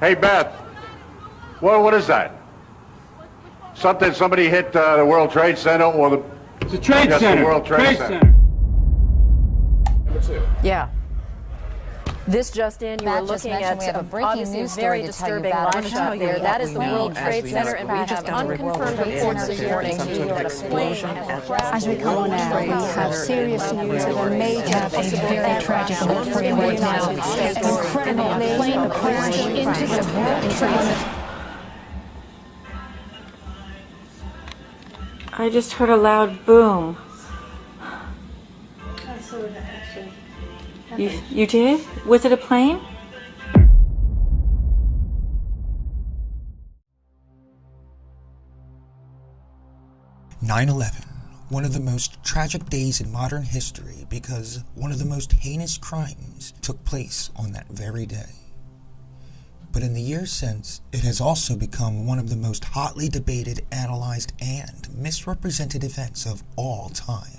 Hey, Beth. What is that? Somebody hit the World Trade Center or the... It's a Trade Center. The World Trade Center. Number 2. Yeah. This just in, you were looking at we have a breaking obviously news very story to tell you disturbing about. live shot there. That is the World Trade Center, and we have unconfirmed reports this morning that a plane has crashed. As we come now, we have serious news of a major, very tragic event for the United States. Incredibly, a plane crashed into the World Trade Center. I just heard a loud boom. You did? Was it a plane? (9/11), one of the most tragic days in modern history because one of the most heinous crimes took place on that very day. But in the years since, it has also become one of the most hotly debated, analyzed, and misrepresented events of all time.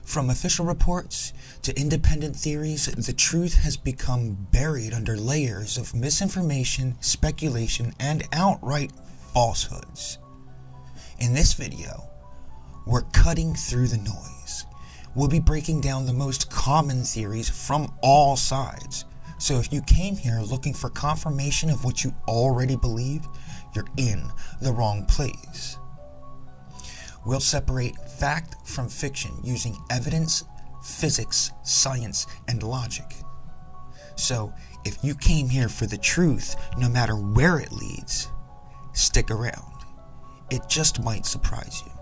From official reports to independent theories, the truth has become buried under layers of misinformation, speculation, and outright falsehoods. In this video, we're cutting through the noise. We'll be breaking down the most common theories from all sides. So if you came here looking for confirmation of what you already believe, you're in the wrong place. We'll separate fact from fiction using evidence, physics, science, and logic. So if you came here for the truth, no matter where it leads, stick around. It just might surprise you.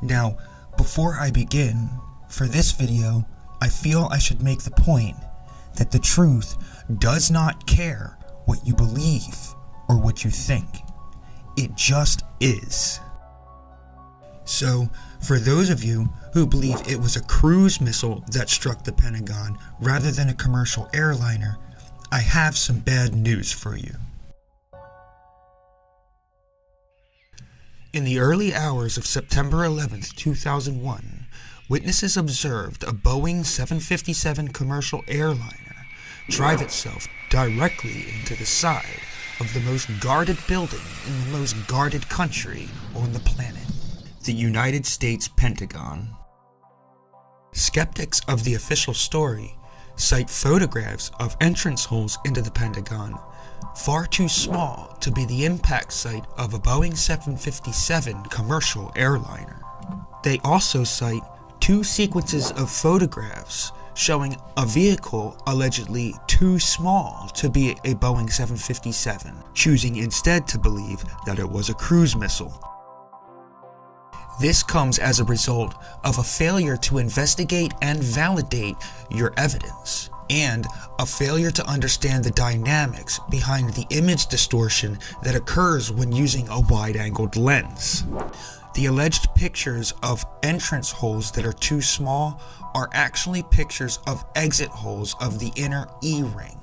Now, before I begin, for this video, I feel I should make the point that the truth does not care what you believe or what you think. It just is. So, for those of you who believe it was a cruise missile that struck the Pentagon rather than a commercial airliner, I have some bad news for you. In the early hours of September 11th, 2001, witnesses observed a Boeing 757 commercial airliner drive itself directly into the side of the most guarded building in the most guarded country on the planet, the United States Pentagon. Skeptics of the official story cite photographs of entrance holes into the Pentagon far too small to be the impact site of a Boeing 757 commercial airliner. They also cite 2 sequences of photographs showing a vehicle allegedly too small to be a Boeing 757, choosing instead to believe that it was a cruise missile. This comes as a result of a failure to investigate and validate your evidence, and a failure to understand the dynamics behind the image distortion that occurs when using a wide-angled lens. The alleged pictures of entrance holes that are too small are actually pictures of exit holes of the inner E-ring,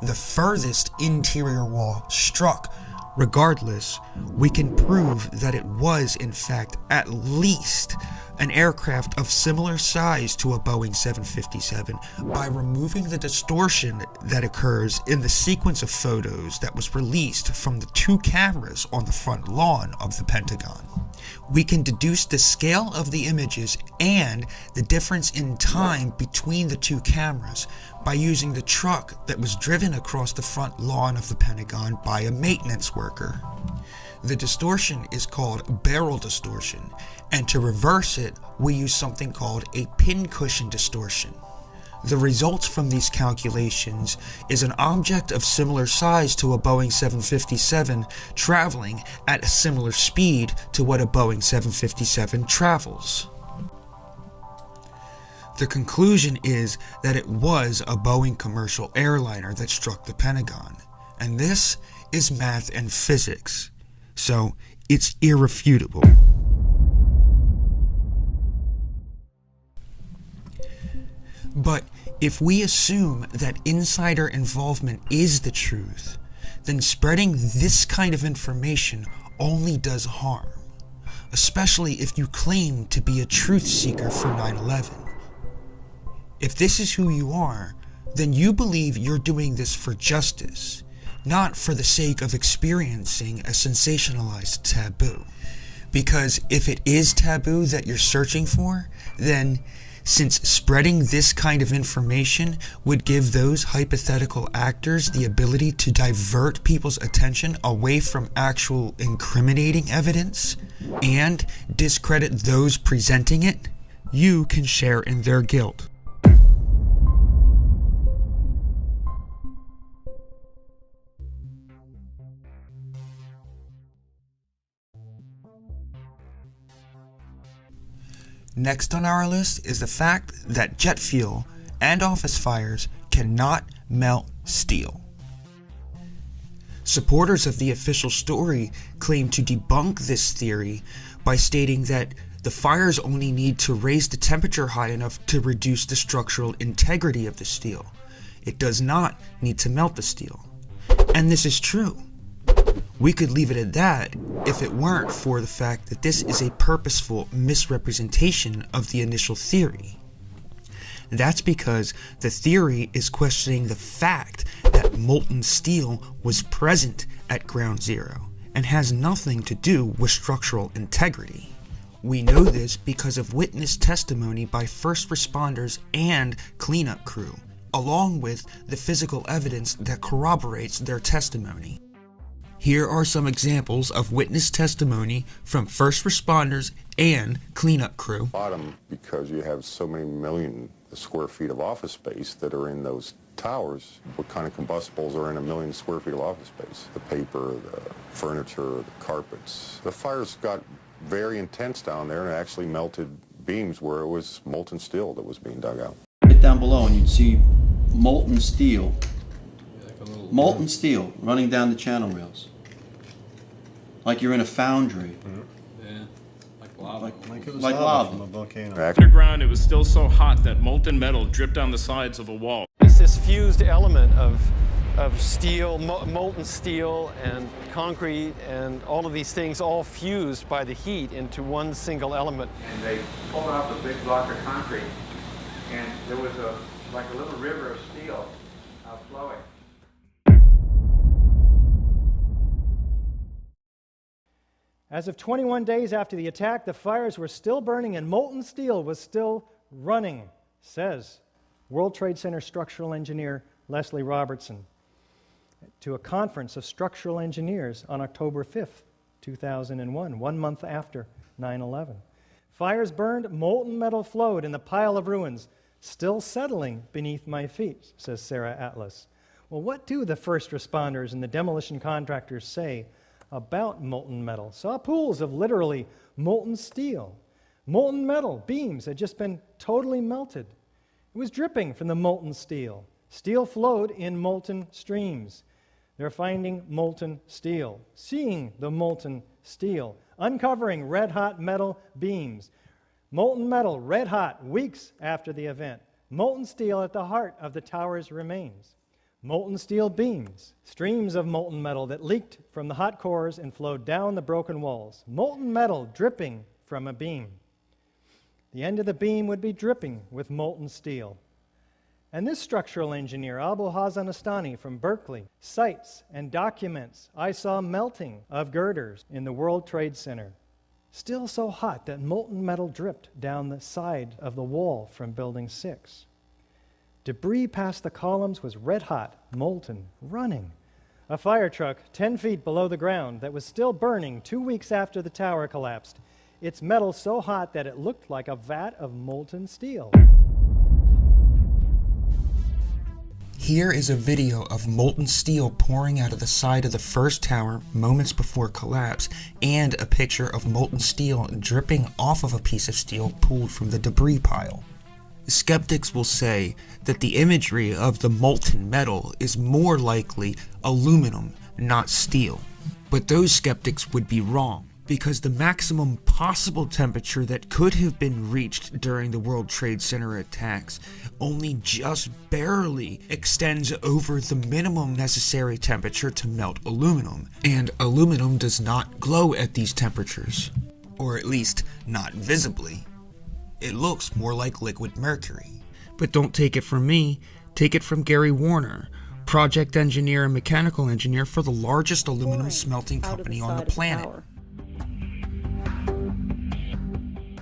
the furthest interior wall struck. Regardless, we can prove that it was, in fact, at least an aircraft of similar size to a Boeing 757 by removing the distortion that occurs in the sequence of photos that was released from the 2 cameras on the front lawn of the Pentagon. We can deduce the scale of the images and the difference in time between the 2 cameras by using the truck that was driven across the front lawn of the Pentagon by a maintenance worker. The distortion is called barrel distortion, and to reverse it, we use something called a pincushion distortion. The results from these calculations is an object of similar size to a Boeing 757 traveling at a similar speed to what a Boeing 757 travels. The conclusion is that it was a Boeing commercial airliner that struck the Pentagon, and this is math and physics, so it's irrefutable. But if we assume that insider involvement is the truth, then spreading this kind of information only does harm, especially if you claim to be a truth seeker for 9/11. If this is who you are, then you believe you're doing this for justice, not for the sake of experiencing a sensationalized taboo. Because if it is taboo that you're searching for, then since spreading this kind of information would give those hypothetical actors the ability to divert people's attention away from actual incriminating evidence and discredit those presenting it, you can share in their guilt. Next on our list is the fact that jet fuel and office fires cannot melt steel. Supporters of the official story claim to debunk this theory by stating that the fires only need to raise the temperature high enough to reduce the structural integrity of the steel. It does not need to melt the steel. And this is true. We could leave it at that if it weren't for the fact that this is a purposeful misrepresentation of the initial theory. That's because the theory is questioning the fact that molten steel was present at ground zero and has nothing to do with structural integrity. We know this because of witness testimony by first responders and cleanup crew, along with the physical evidence that corroborates their testimony. Here are some examples of witness testimony from first responders and cleanup crew. Bottom, because you have so many million square feet of office space that are in those towers. What kind of combustibles are in 1 million square feet of office space? The paper, the furniture, the carpets. The fires got very intense down there and actually melted beams where it was molten steel that was being dug out. Right down below and you'd see molten steel running down the channel rails. Like you're in a foundry. Yeah, like lava. Like it was Like lava lava. from a volcano. Underground, it was still so hot that molten metal dripped down the sides of a wall. It's this fused element of steel, molten steel and concrete and all of these things all fused by the heat into one single element. And they pulled out the big block of concrete, and there was like a little river of steel flowing. As of 21 days after the attack, the fires were still burning and molten steel was still running, says World Trade Center structural engineer Leslie Robertson to a conference of structural engineers on October 5th, 2001, 1 month after 9/11. Fires burned, molten metal flowed in the pile of ruins, still settling beneath my feet, says Sarah Atlas. Well, what do the first responders and the demolition contractors say about molten metal? Saw pools of literally molten steel. Molten metal beams had just been totally melted. It was dripping from the molten steel. Steel flowed in molten streams. They're finding molten steel, seeing the molten steel, uncovering red-hot metal beams. Molten metal, red-hot, weeks after the event. Molten steel at the heart of the tower's remains. Molten steel beams, streams of molten metal that leaked from the hot cores and flowed down the broken walls. Molten metal dripping from a beam. The end of the beam would be dripping with molten steel. And this structural engineer, Abu Hassan Astani from Berkeley, cites and documents I saw melting of girders in the World Trade Center. Still so hot that molten metal dripped down the side of the wall from Building 6. Debris past the columns was red-hot, molten, running. A fire truck 10 feet below the ground that was still burning 2 weeks after the tower collapsed. Its metal so hot that it looked like a vat of molten steel. Here is a video of molten steel pouring out of the side of the first tower moments before collapse, and a picture of molten steel dripping off of a piece of steel pulled from the debris pile. Skeptics will say that the imagery of the molten metal is more likely aluminum, not steel. But those skeptics would be wrong, because the maximum possible temperature that could have been reached during the World Trade Center attacks only just barely extends over the minimum necessary temperature to melt aluminum, and aluminum does not glow at these temperatures, or at least not visibly. It looks more like liquid mercury. But don't take it from me, Take it from Gary Warner, project engineer and mechanical engineer for the largest aluminum smelting company on the planet.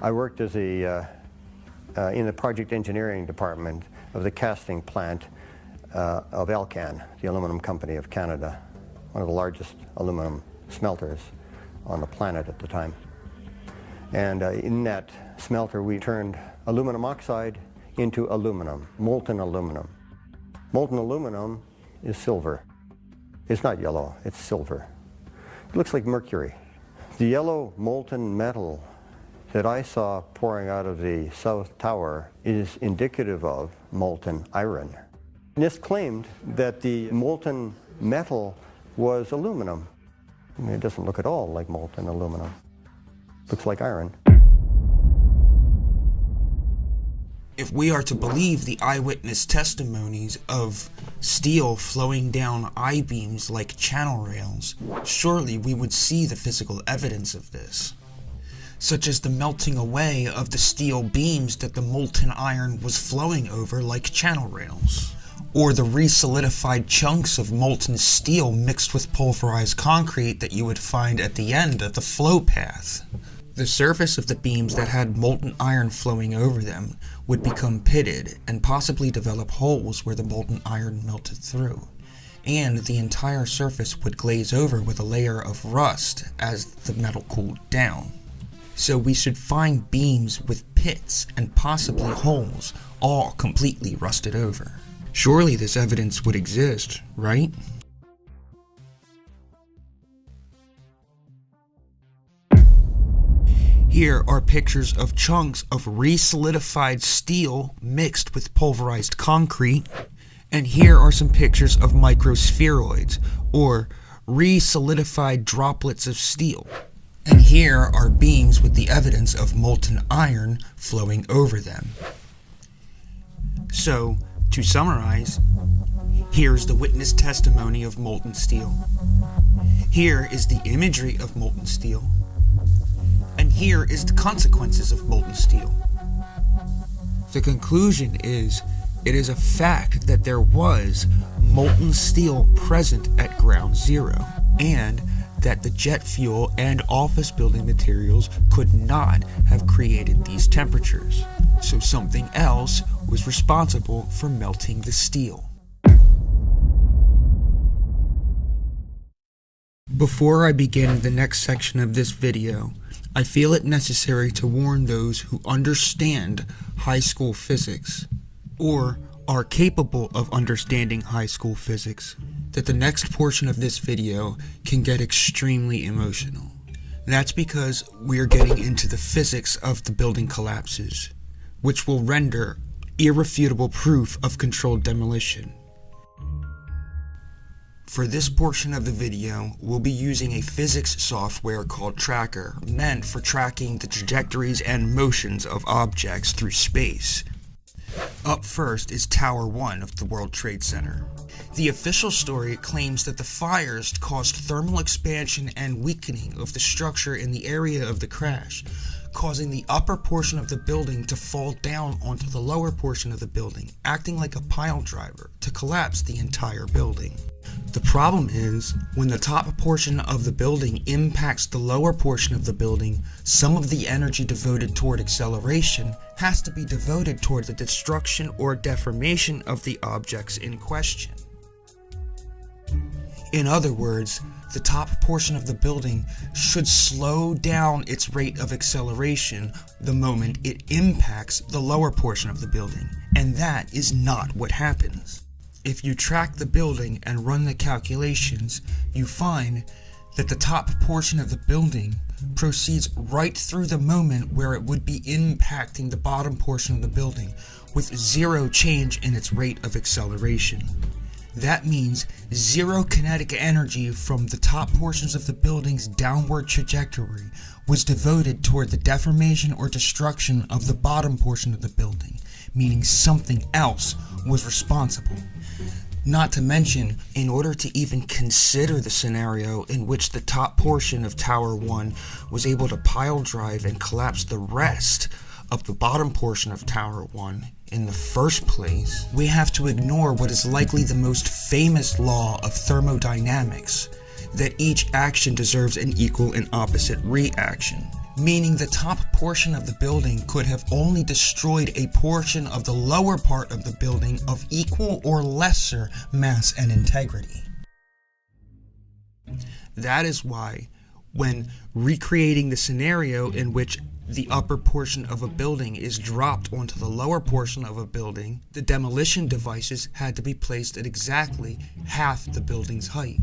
I worked as in the project engineering department of the casting plant of Elcan, the aluminum company of Canada, one of the largest aluminum smelters on the planet at the time. And in that smelter, we turned aluminum oxide into aluminum, molten aluminum. Molten aluminum is silver. It's not yellow, it's silver. It looks like mercury. The yellow molten metal that I saw pouring out of the South Tower is indicative of molten iron. NIST claimed that the molten metal was aluminum. I mean, it doesn't look at all like molten aluminum. Looks like iron. If we are to believe the eyewitness testimonies of steel flowing down I-beams like channel rails, surely we would see the physical evidence of this, such as the melting away of the steel beams that the molten iron was flowing over like channel rails, or the resolidified chunks of molten steel mixed with pulverized concrete that you would find at the end of the flow path. The surface of the beams that had molten iron flowing over them would become pitted and possibly develop holes where the molten iron melted through, and the entire surface would glaze over with a layer of rust as the metal cooled down. So we should find beams with pits and possibly holes, all completely rusted over. Surely this evidence would exist, right? Here are pictures of chunks of resolidified steel mixed with pulverized concrete, and here are some pictures of microspheroids, or resolidified droplets of steel. And here are beams with the evidence of molten iron flowing over them. So, to summarize, here's the witness testimony of molten steel. Here is the imagery of molten steel. And here is the consequences of molten steel. The conclusion is, it is a fact that there was molten steel present at ground zero, and that the jet fuel and office building materials could not have created these temperatures. So something else was responsible for melting the steel. Before I begin the next section of this video, I feel it necessary to warn those who understand high school physics, or are capable of understanding high school physics, that the next portion of this video can get extremely emotional. That's because we are getting into the physics of the building collapses, which will render irrefutable proof of controlled demolition. For this portion of the video, we'll be using a physics software called Tracker, meant for tracking the trajectories and motions of objects through space. Up first is Tower 1 of the World Trade Center. The official story claims that the fires caused thermal expansion and weakening of the structure in the area of the crash, causing the upper portion of the building to fall down onto the lower portion of the building, acting like a pile driver to collapse the entire building. The problem is, when the top portion of the building impacts the lower portion of the building, some of the energy devoted toward acceleration has to be devoted toward the destruction or deformation of the objects in question. In other words, the top portion of the building should slow down its rate of acceleration the moment it impacts the lower portion of the building, and that is not what happens. If you track the building and run the calculations, you find that the top portion of the building proceeds right through the moment where it would be impacting the bottom portion of the building, with zero change in its rate of acceleration. That means zero kinetic energy from the top portions of the building's downward trajectory was devoted toward the deformation or destruction of the bottom portion of the building, meaning something else was responsible. Not to mention, in order to even consider the scenario in which the top portion of Tower 1 was able to pile drive and collapse the rest of the bottom portion of Tower 1 in the first place, we have to ignore what is likely the most famous law of thermodynamics, that each action deserves an equal and opposite reaction. Meaning the top portion of the building could have only destroyed a portion of the lower part of the building of equal or lesser mass and integrity. That is why, when recreating the scenario in which the upper portion of a building is dropped onto the lower portion of a building, the demolition devices had to be placed at exactly half the building's height.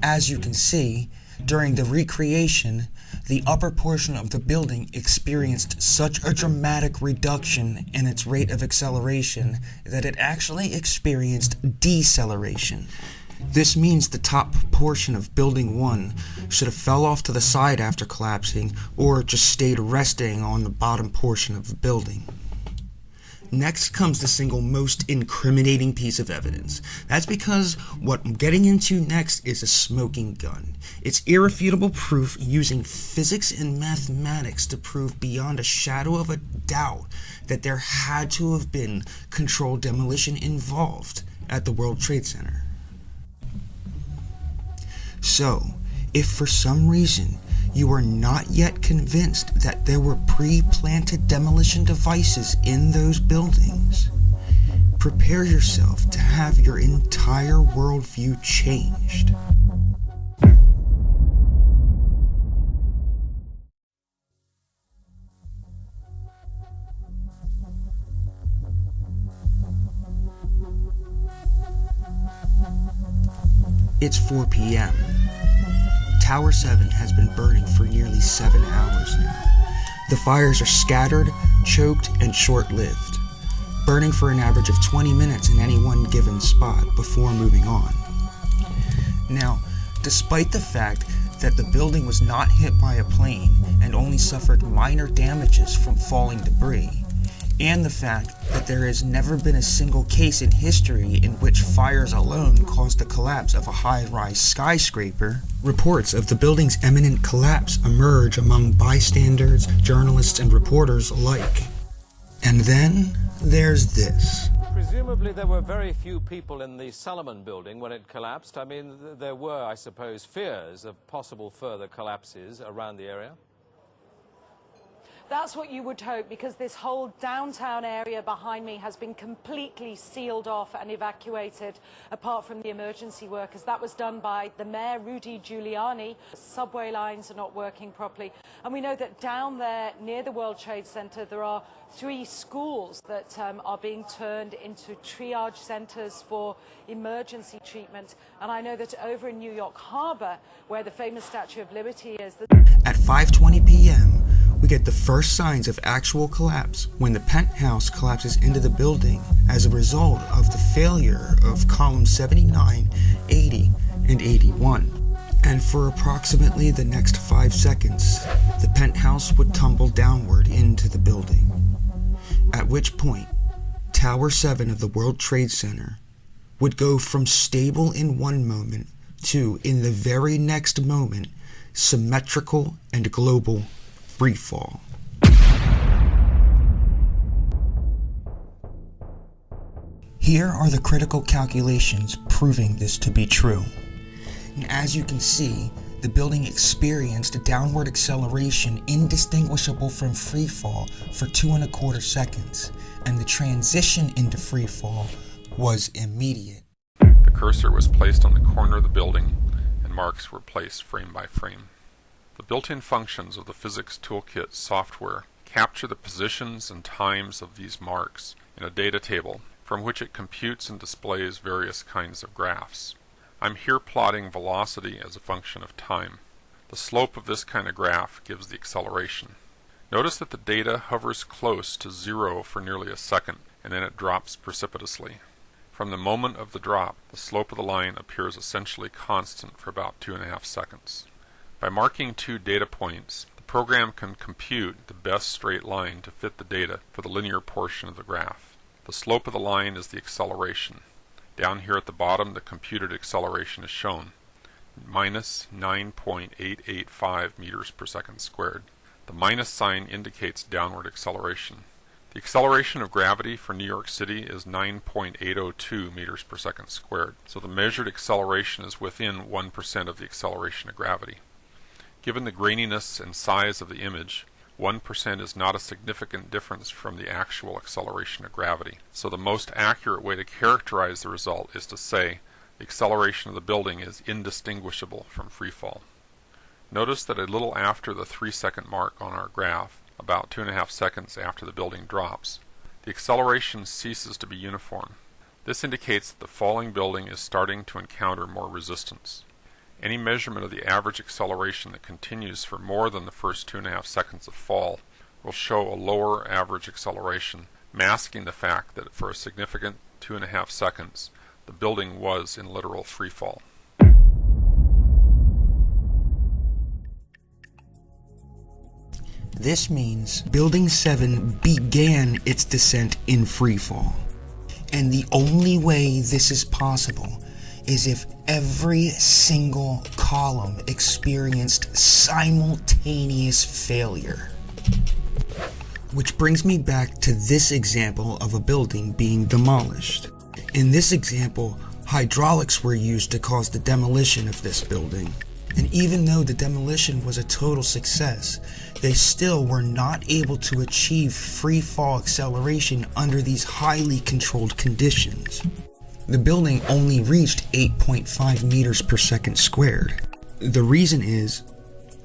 As you can see, during the recreation, the upper portion of the building experienced such a dramatic reduction in its rate of acceleration that it actually experienced deceleration. This means the top portion of Building 1 should have fell off to the side after collapsing, or just stayed resting on the bottom portion of the building. Next comes the single most incriminating piece of evidence. That's because what I'm getting into next is a smoking gun. It's irrefutable proof using physics and mathematics to prove beyond a shadow of a doubt that there had to have been controlled demolition involved at the World Trade Center. So, if for some reason you are not yet convinced that there were pre-planted demolition devices in those buildings, prepare yourself to have your entire worldview changed. It's 4 p.m. Tower 7 has been burning for nearly 7 hours now. The fires are scattered, choked, and short-lived, burning for an average of 20 minutes in any one given spot before moving on. Now, despite the fact that the building was not hit by a plane and only suffered minor damages from falling debris, and the fact that there has never been a single case in history in which fires alone caused the collapse of a high-rise skyscraper, reports of the building's imminent collapse emerge among bystanders, journalists, and reporters alike. And then there's this. Presumably there were very few people in the Salomon building when it collapsed. I mean, there were, I suppose, fears of possible further collapses around the area. That's what you would hope, because this whole downtown area behind me has been completely sealed off and evacuated, apart from the emergency workers. That was done by the mayor, Rudy Giuliani. Subway lines are not working properly. And we know that down there near the World Trade Center, there are 3 schools that are being turned into triage centers for emergency treatment. And I know that over in New York Harbor, where the famous Statue of Liberty is... At 5:20 p.m., we get the first signs of actual collapse when the penthouse collapses into the building as a result of the failure of columns 79, 80, and 81. And for approximately the next 5 seconds, the penthouse would tumble downward into the building. At which point, Tower 7 of the World Trade Center would go from stable in one moment to, in the very next moment, symmetrical and global free fall. Here are the critical calculations proving this to be true. And as you can see, the building experienced a downward acceleration indistinguishable from free fall for 2¼ seconds, and the transition into free fall was immediate. The cursor was placed on the corner of the building, and marks were placed frame by frame. The built-in functions of the Physics Toolkit software capture the positions and times of these marks in a data table from which it computes and displays various kinds of graphs. I'm here plotting velocity as a function of time. The slope of this kind of graph gives the acceleration. Notice that the data hovers close to 0 for nearly a second, and then it drops precipitously. From the moment of the drop, the slope of the line appears essentially constant for about 2½ seconds. By marking 2 data points, the program can compute the best straight line to fit the data for the linear portion of the graph. The slope of the line is the acceleration. Down here at the bottom, the computed acceleration is shown, minus 9.885 meters per second squared. The minus sign indicates downward acceleration. The acceleration of gravity for New York City is 9.802 meters per second squared, so the measured acceleration is within 1% of the acceleration of gravity. Given the graininess and size of the image, 1% is not a significant difference from the actual acceleration of gravity. So the most accurate way to characterize the result is to say the acceleration of the building is indistinguishable from freefall. Notice that a little after the 3-second mark on our graph, about 2.5 seconds after the building drops, the acceleration ceases to be uniform. This indicates that the falling building is starting to encounter more resistance. Any measurement of the average acceleration that continues for more than the first 2.5 seconds of fall will show a lower average acceleration, masking the fact that for a significant 2.5 seconds, the building was in literal freefall. This means Building 7 began its descent in freefall. And the only way this is possible is if every single column experienced simultaneous failure. Which brings me back to this example of a building being demolished. In this example, hydraulics were used to cause the demolition of this building. And even though the demolition was a total success, they still were not able to achieve free fall acceleration under these highly controlled conditions. The building only reached 8.5 meters per second squared. The reason is,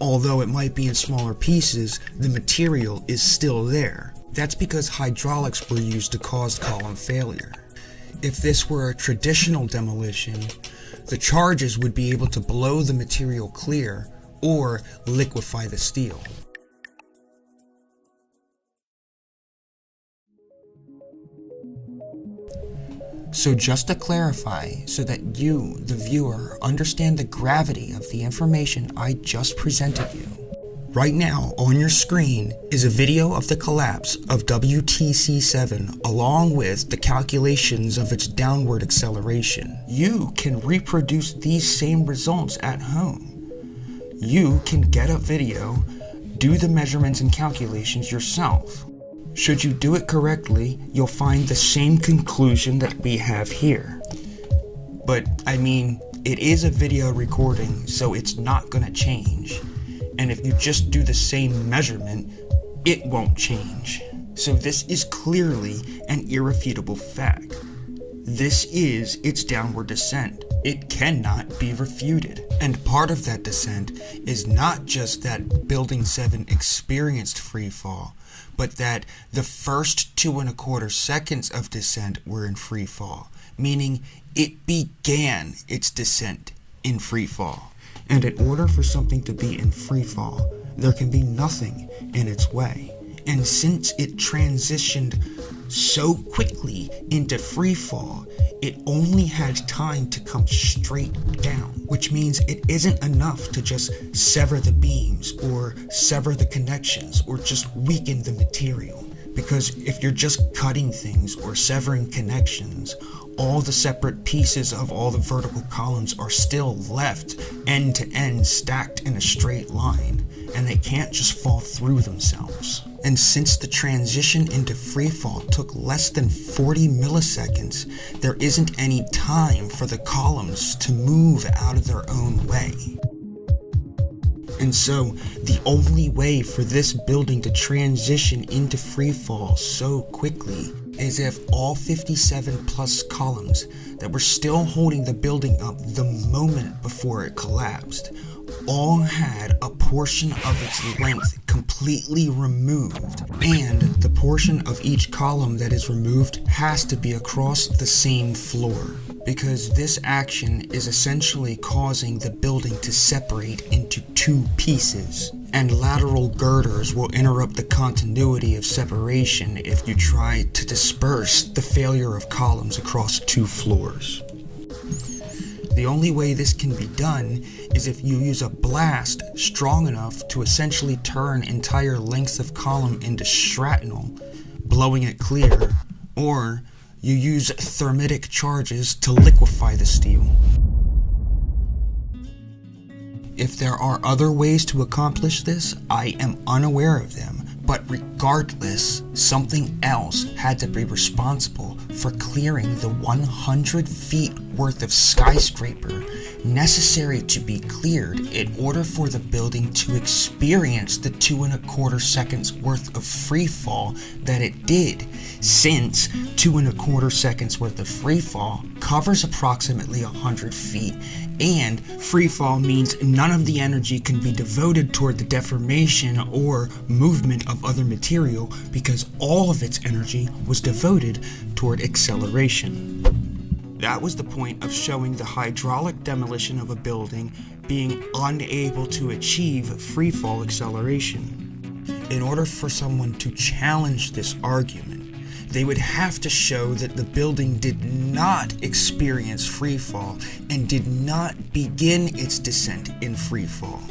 although it might be in smaller pieces, the material is still there. That's because hydraulics were used to cause column failure. If this were a traditional demolition, the charges would be able to blow the material clear or liquefy the steel. So just to clarify, so that you, the viewer, understand the gravity of the information I just presented you. Right now on your screen is a video of the collapse of WTC7 along with the calculations of its downward acceleration. You can reproduce these same results at home. You can get a video, do the measurements and calculations yourself. Should you do it correctly, you'll find the same conclusion that we have here. But, I mean, it is a video recording, so it's not gonna change. And if you just do the same measurement, it won't change. So this is clearly an irrefutable fact. This is its downward descent. It cannot be refuted. And part of that descent is not just that Building 7 experienced free fall, but that the first 2.25 seconds of descent were in free fall, meaning it began its descent in free fall. And in order for something to be in free fall, there can be nothing in its way. And since it transitioned so quickly into free fall, it only had time to come straight down, which means it isn't enough to just sever the beams or sever the connections or just weaken the material. Because if you're just cutting things or severing connections, all the separate pieces of all the vertical columns are still left end to end stacked in a straight line, and they can't just fall through themselves. And since the transition into freefall took less than 40 milliseconds, there isn't any time for the columns to move out of their own way. And so, the only way for this building to transition into freefall so quickly is if all 57 plus columns that were still holding the building up the moment before it collapsed all had a portion of its length completely removed, and the portion of each column that is removed has to be across the same floor, because this action is essentially causing the building to separate into two pieces, and lateral girders will interrupt the continuity of separation if you try to disperse the failure of columns across two floors. The only way this can be done is if you use a blast strong enough to essentially turn entire lengths of column into shrapnel, blowing it clear, or you use thermitic charges to liquefy the steel. If there are other ways to accomplish this, I am unaware of them, but regardless, something else had to be responsible for clearing the 100 feet worth of skyscraper necessary to be cleared in order for the building to experience the 2¼ seconds worth of free fall that it did, since 2¼ seconds worth of free fall covers approximately 100 feet, and free fall means none of the energy can be devoted toward the deformation or movement of other material because all of its energy was devoted toward acceleration. That was the point of showing the hydraulic demolition of a building being unable to achieve freefall acceleration. In order for someone to challenge this argument, they would have to show that the building did not experience freefall and did not begin its descent in freefall.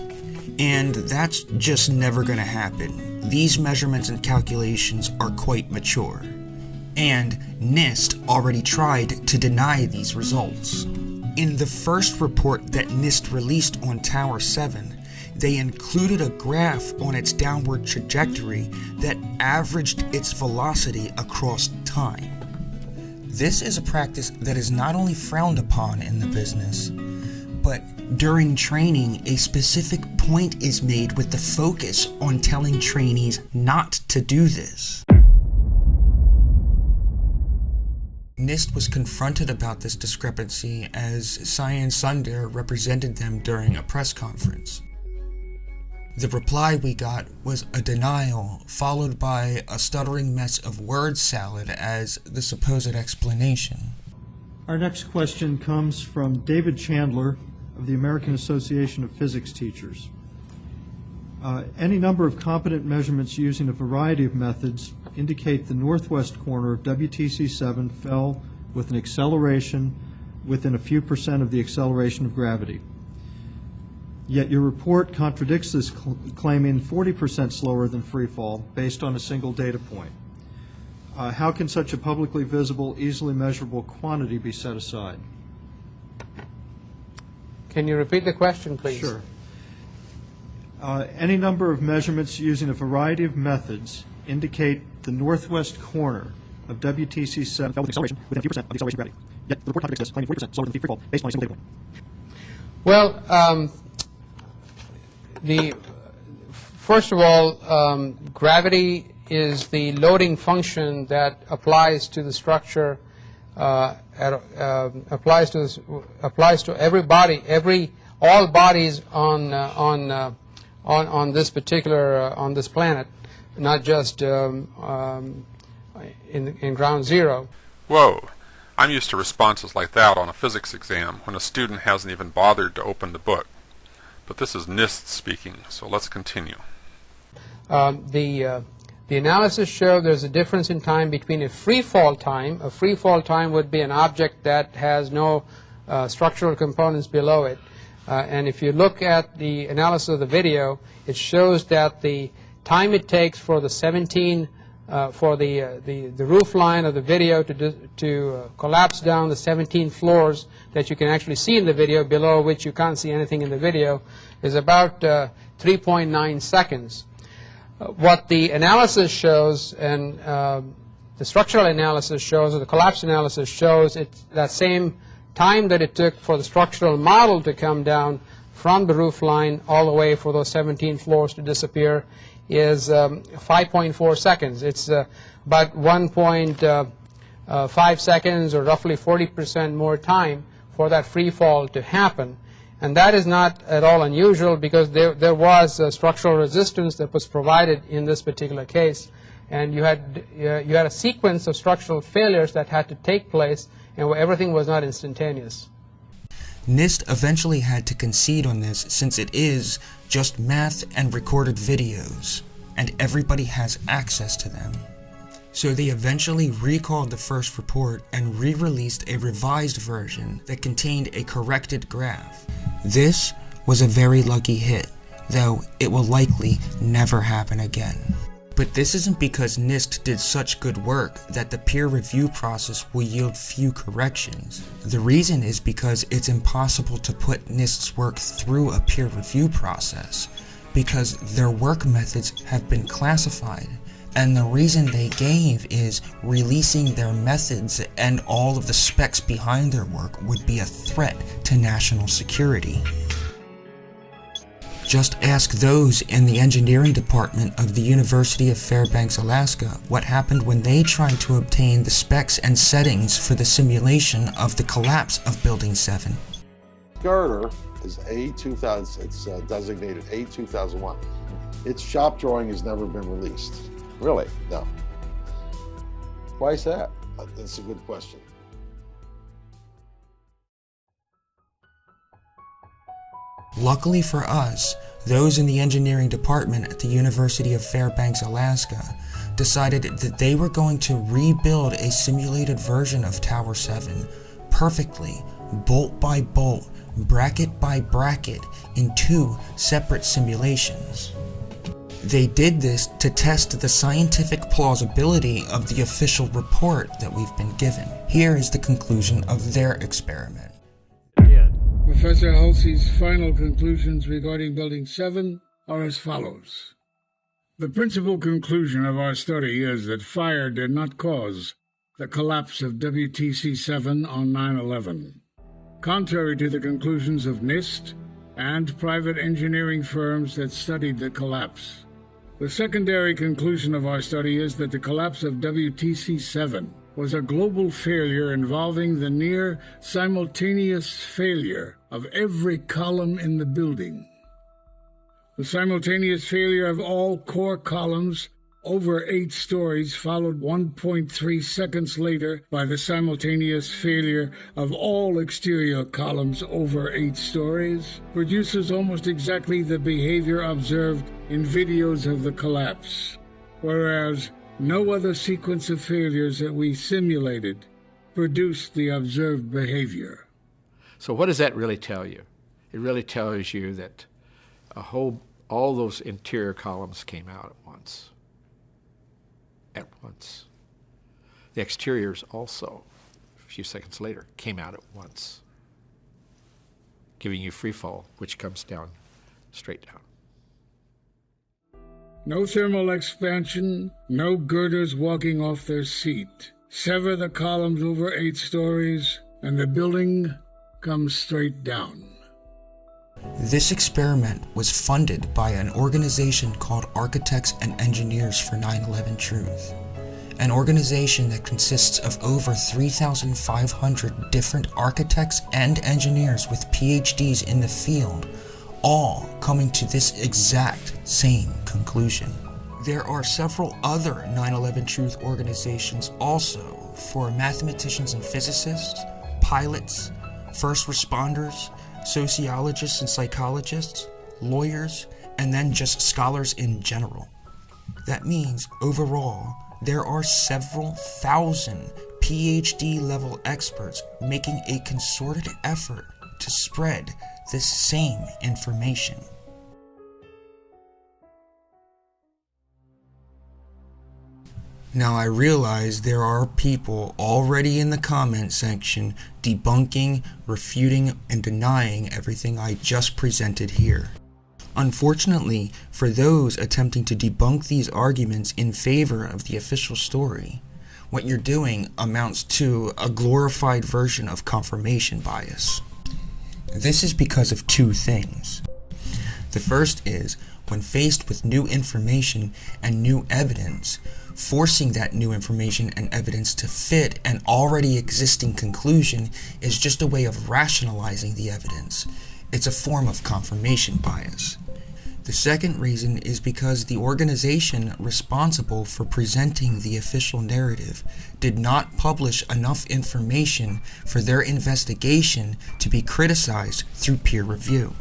And that's just never going to happen. These measurements and calculations are quite mature. And NIST already tried to deny these results. In the first report that NIST released on Tower 7, they included a graph on its downward trajectory that averaged its velocity across time. This is a practice that is not only frowned upon in the business, but during training, a specific point is made with the focus on telling trainees not to do this. NIST was confronted about this discrepancy as Sayan Sundar represented them during a press conference. The reply we got was a denial, followed by a stuttering mess of word salad as the supposed explanation. Our next question comes from David Chandler of the American Association of Physics Teachers. Any number of competent measurements using a variety of methods indicate the northwest corner of WTC-7 fell with an acceleration within a few percent of the acceleration of gravity. Yet your report contradicts this, claiming 40% slower than free fall based on a single data point. How can such a publicly visible, easily measurable quantity be set aside? Can you repeat the question, please? Sure. Any number of measurements using a variety of methods indicate the northwest corner of WTC-7 fell with acceleration within a few percent of the acceleration of gravity. Yet the report contradicts this, claiming 40% slower than free fall based on a single data point. Well, first of all, gravity is the loading function that applies to the structure, applies to every body, all bodies on this particular on this planet, not just in ground zero. Whoa. I'm used to responses like that on a physics exam when a student hasn't even bothered to open the book. But this is NIST speaking, so let's continue. The analysis showed there's a difference in time between a free fall time. A free fall time would be an object that has no structural components below it. And if you look at the analysis of the video, it shows that the time it takes for the 17 for the roof line of the video to collapse down the 17 floors that you can actually see in the video, below which you can't see anything in the video, is about 3.9 seconds. What the analysis shows, and the structural analysis shows, or the collapse analysis shows, it's that same time that it took for the structural model to come down from the roof line all the way for those 17 floors to disappear is 5.4 seconds. It's about 1.5 seconds, or roughly 40% more time for that free fall to happen. And that is not at all unusual, because there was structural resistance that was provided in this particular case, and you had a sequence of structural failures that had to take place, and where everything was not instantaneous. NIST eventually had to concede on this, since it is just math and recorded videos, and everybody has access to them. So they eventually recalled the first report and re-released a revised version that contained a corrected graph. This was a very lucky hit, though it will likely never happen again. But this isn't because NIST did such good work that the peer review process will yield few corrections. The reason is because it's impossible to put NIST's work through a peer review process, because their work methods have been classified. And the reason they gave is releasing their methods and all of the specs behind their work would be a threat to national security. Just ask those in the engineering department of the University of Fairbanks, Alaska, what happened when they tried to obtain the specs and settings for the simulation of the collapse of Building 7. Girder is A2000, it's designated A2001. Its shop drawing has never been released. Really? No. Why is that? That's a good question. Luckily for us, those in the engineering department at the University of Fairbanks, Alaska, decided that they were going to rebuild a simulated version of Tower 7 perfectly, bolt by bolt, bracket by bracket, in 2 separate simulations. They did this to test the scientific plausibility of the official report that we've been given. Here is the conclusion of their experiment. Professor Halsey's final conclusions regarding Building 7 are as follows. The principal conclusion of our study is that fire did not cause the collapse of WTC-7 on 9/11. Contrary to the conclusions of NIST and private engineering firms that studied the collapse. The secondary conclusion of our study is that the collapse of WTC-7 was a global failure involving the near simultaneous failure of every column in the building. The simultaneous failure of all core columns over 8 stories, followed 1.3 seconds later by the simultaneous failure of all exterior columns over 8 stories, produces almost exactly the behavior observed in videos of the collapse, whereas no other sequence of failures that we simulated produced the observed behavior. So what does that really tell you? It really tells you that all those interior columns came out at once. At once. The exteriors also, a few seconds later, came out at once, giving you free fall, which comes down, straight down. No thermal expansion, no girders walking off their seat. Sever the columns over 8 stories, and the building comes straight down. This experiment was funded by an organization called Architects and Engineers for 9/11 Truth, an organization that consists of over 3,500 different architects and engineers with PhDs in the field, all coming to this exact same conclusion. There are several other 9/11 Truth organizations also for mathematicians and physicists, pilots, first responders, sociologists and psychologists, lawyers, and then just scholars in general. That means, overall, there are several thousand PhD-level experts making a concerted effort to spread this same information. Now I realize there are people already in the comment section debunking, refuting, and denying everything I just presented here. Unfortunately, for those attempting to debunk these arguments in favor of the official story, what you're doing amounts to a glorified version of confirmation bias. This is because of 2 things. The first is, when faced with new information and new evidence, forcing that new information and evidence to fit an already existing conclusion is just a way of rationalizing the evidence. It's a form of confirmation bias. The second reason is because the organization responsible for presenting the official narrative did not publish enough information for their investigation to be criticized through peer review.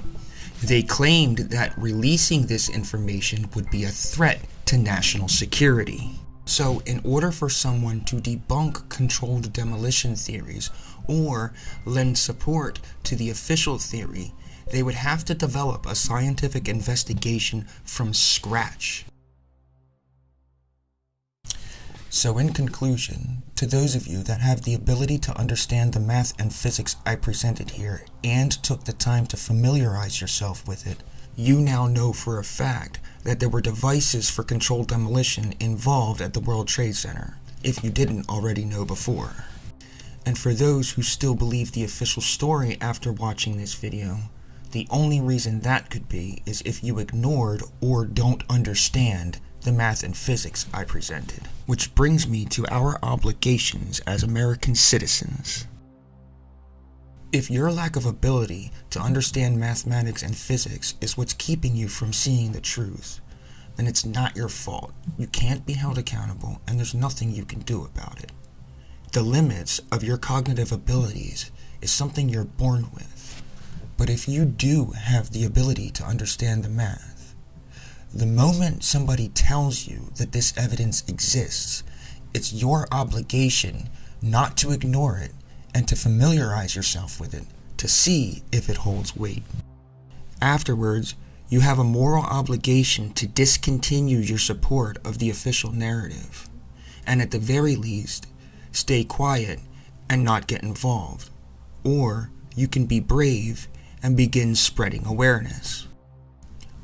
They claimed that releasing this information would be a threat to national security. So in order for someone to debunk controlled demolition theories or lend support to the official theory, they would have to develop a scientific investigation from scratch. So in conclusion, to those of you that have the ability to understand the math and physics I presented here and took the time to familiarize yourself with it, you now know for a fact that there were devices for controlled demolition involved at the World Trade Center, if you didn't already know before. And for those who still believe the official story after watching this video, the only reason that could be is if you ignored or don't understand the math and physics I presented. Which brings me to our obligations as American citizens. If your lack of ability to understand mathematics and physics is what's keeping you from seeing the truth, then it's not your fault. You can't be held accountable, and there's nothing you can do about it. The limits of your cognitive abilities is something you're born with. But if you do have the ability to understand the math, the moment somebody tells you that this evidence exists, it's your obligation not to ignore it and to familiarize yourself with it to see if it holds weight. Afterwards, you have a moral obligation to discontinue your support of the official narrative, and at the very least, stay quiet and not get involved. Or you can be brave and begin spreading awareness.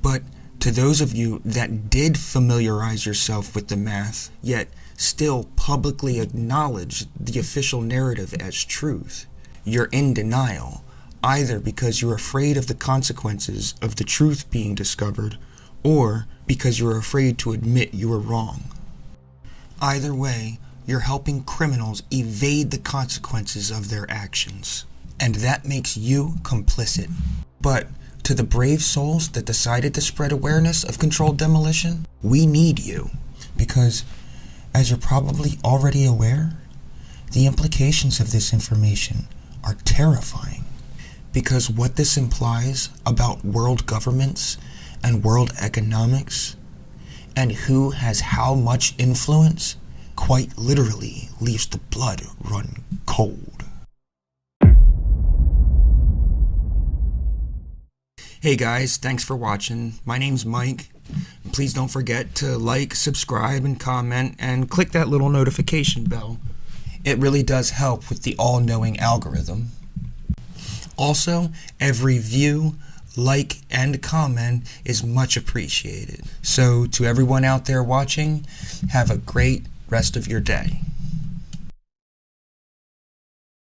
But to those of you that did familiarize yourself with the math, yet still publicly acknowledge the official narrative as truth, you're in denial, either because you're afraid of the consequences of the truth being discovered, or because you're afraid to admit you were wrong. Either way, you're helping criminals evade the consequences of their actions, and that makes you complicit. But to the brave souls that decided to spread awareness of controlled demolition, we need you, because, as you're probably already aware, the implications of this information are terrifying. Because what this implies about world governments and world economics, and who has how much influence, quite literally leaves the blood run cold. Hey guys, thanks for watching. My name's Mike. Please don't forget to like, subscribe, and comment, and click that little notification bell. It really does help with the all-knowing algorithm. Also, every view, like, and comment is much appreciated. So to everyone out there watching, have a great rest of your day.